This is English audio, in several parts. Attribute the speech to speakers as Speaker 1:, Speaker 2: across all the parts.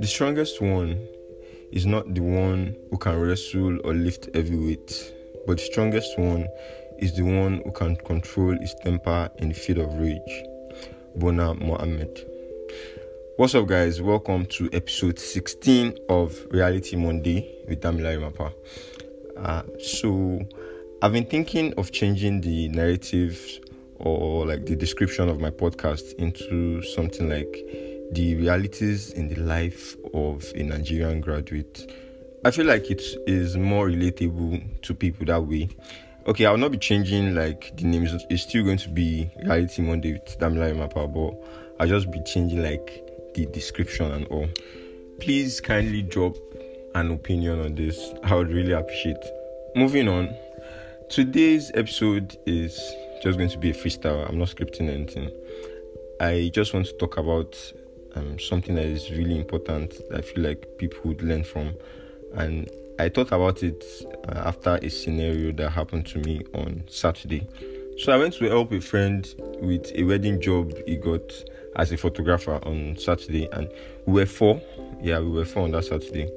Speaker 1: The strongest one is not the one who can wrestle or lift heavy weight, but the strongest one is the one who can control his temper in the fit of rage. Bona Mohammed. What's up, guys? Welcome to episode 16 of Reality Monday with Damilare Mapa. So I've been thinking of changing the narrative or like the description of my podcast into something like the realities in the life of a Nigerian graduate. I feel like it is more relatable to people that way. Okay, I'll not be changing like the name. It's still going to be Reality Monday with Damilare Mapa, but I'll just be changing like the description and all. Please kindly drop an opinion on this. I would really appreciate. Moving on, today's episode is just going to be a freestyle. I'm not scripting anything. I just want to talk about something that is really important that I feel like people would learn from, and I thought about it after a scenario that happened to me on Saturday. So I went to help a friend with a wedding job he got as a photographer on Saturday, and we were four on that Saturday.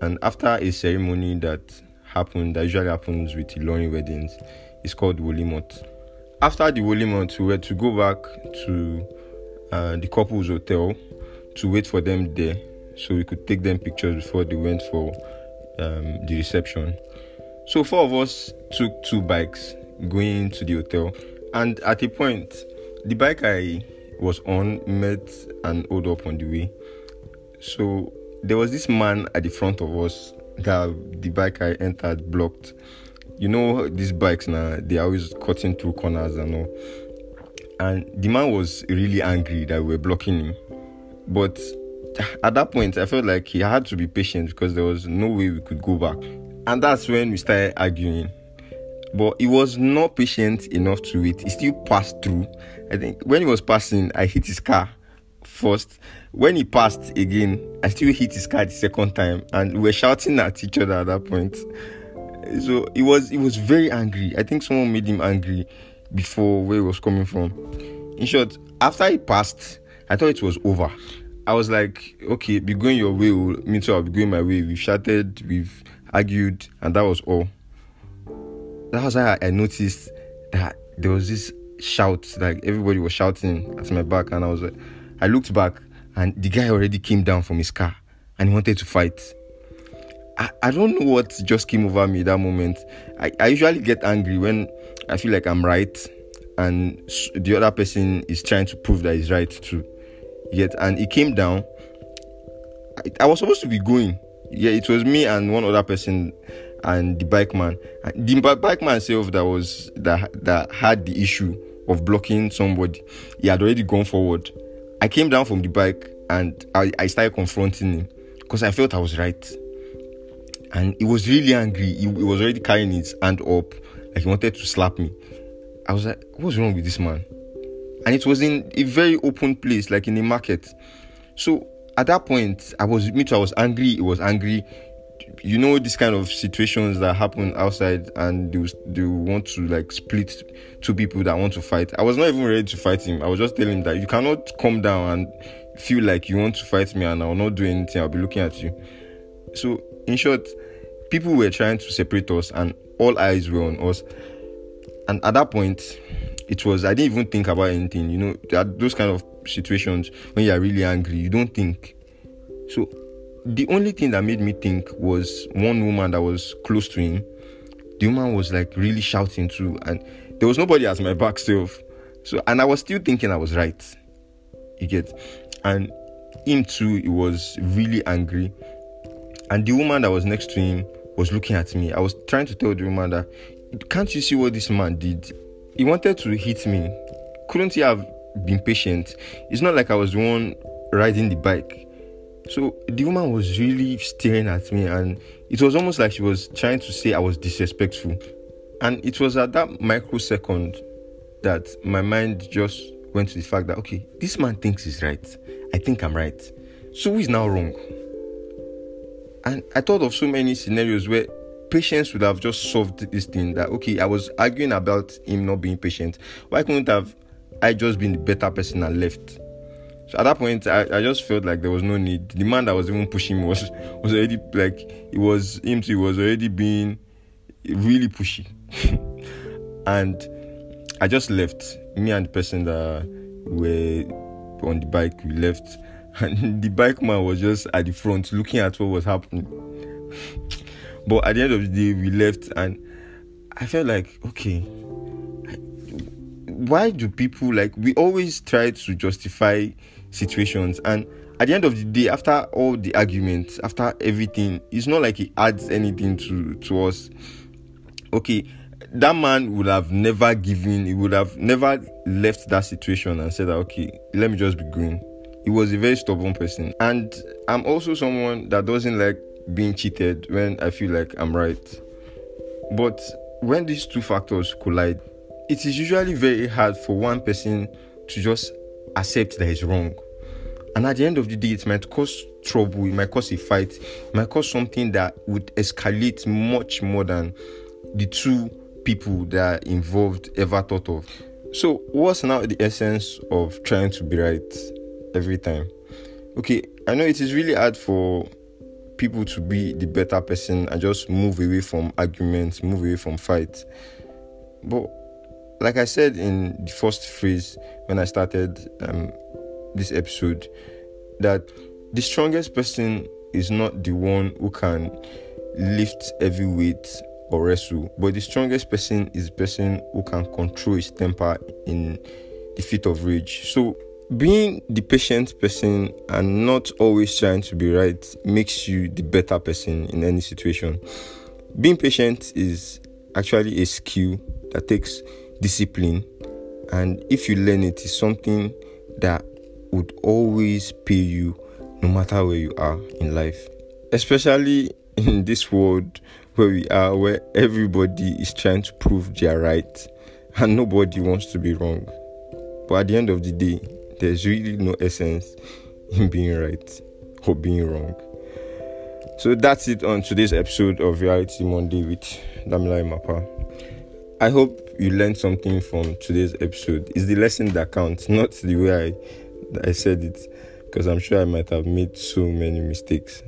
Speaker 1: And after a ceremony that usually happens with Ilorin weddings, it's called Wolimot. After the Wolimot, we were to go back to the couple's hotel to wait for them there so we could take them pictures before they went for the reception. So four of us took two bikes going to the hotel, and at a point the bike I was on met an hold up on the way. So there was this man at the front of us that the bike I entered blocked. You know, these bikes now, they're always cutting through corners and all. And the man was really angry that we were blocking him. But at that point, I felt like he had to be patient because there was no way we could go back. And that's when we started arguing. But he was not patient enough to wait. He still passed through. I think when he was passing, I hit his car first. When he passed again, I still hit his car the second time. And we were shouting at each other at that point. So he was very angry. I think someone made him angry before where he was coming from. In short, after he passed, I thought it was over. I was like, okay, be going your way, me too, I'll be going my way. We've shouted, we've argued, and that was all. That was how I noticed that there was this shout, like everybody was shouting at my back, and I looked back, and the guy already came down from his car, and he wanted to fight. I don't know what just came over me that moment. I usually get angry when I feel like I'm right and the other person is trying to prove that he's right too. And he came down. I was supposed to be going. Yeah, it was me and one other person and the bike man. The bike man himself that had the issue of blocking somebody. He had already gone forward. I came down from the bike and I started confronting him because I felt I was right. And he was really angry. He was already carrying his hand up, like he wanted to slap me. I was like, what's wrong with this man? And it was in a very open place, like in a market. So at that point, I was angry. He was angry. You know, this kind of situations that happen outside, and they want to like split two people that want to fight. I was not even ready to fight him. I was just telling him that you cannot come down and feel like you want to fight me and I will not do anything. I'll be looking at you. So in short, people were trying to separate us and all eyes were on us. And at that point, I didn't even think about anything. You know, there are those kind of situations when you are really angry, you don't think. So the only thing that made me think was one woman that was close to him. The woman was like really shouting too, and there was nobody at my back still. So, and I was still thinking I was right. You get? And him too, he was really angry. And the woman that was next to him was looking at me. I was trying to tell the woman that, can't you see what this man did? He wanted to hit me. Couldn't he have been patient? It's not like I was the one riding the bike. So the woman was really staring at me, and it was almost like she was trying to say I was disrespectful. And it was at that microsecond that my mind just went to the fact that, okay, this man thinks he's right. I think I'm right. So who is now wrong? And I thought of so many scenarios where patience would have just solved this thing. That, okay, I was arguing about him not being patient. Why couldn't I just been the better person and left? So at that point, I just felt like there was no need. The man that was even pushing me was already like, he was already being really pushy. And I just left. Me and the person that were on the bike, we left. And the bike man was just at the front looking at what was happening. But at the end of the day, we left, and I felt like, okay, why do people, like, we always try to justify situations, and at the end of the day, after all the arguments, after everything, it's not like it adds anything to us. Okay, that man would have never left that situation and said that, okay, let me just be going. He was a very stubborn person. And I'm also someone that doesn't like being cheated when I feel like I'm right. But when these two factors collide, it is usually very hard for one person to just accept that he's wrong. And at the end of the day, it might cause trouble, it might cause a fight, it might cause something that would escalate much more than the two people that are involved ever thought of. So what's now the essence of trying to be right every time? Okay, I know it is really hard for people to be the better person and just move away from arguments, move away from fights. But like I said in the first phrase when I started this episode, that the strongest person is not the one who can lift heavy weight or wrestle, but the strongest person is the person who can control his temper in the fit of rage. So being the patient person and not always trying to be right makes you the better person in any situation. Being patient is actually a skill that takes discipline, and if you learn it, it's something that would always pay you no matter where you are in life, especially in this world where we are, where everybody is trying to prove they are right and nobody wants to be wrong. But at the end of the day, there's really no essence in being right or being wrong. So that's it on today's episode of Reality Monday with Damilare Mapa. I hope you learned something from today's episode. It's the lesson that counts, not the way I said it, because I'm sure I might have made so many mistakes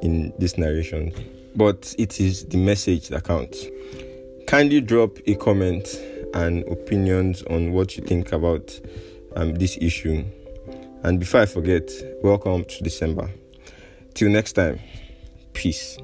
Speaker 1: in this narration. But it is the message that counts. Kindly drop a comment and opinions on what you think about this issue. And before I forget, welcome to December. Till next time, peace.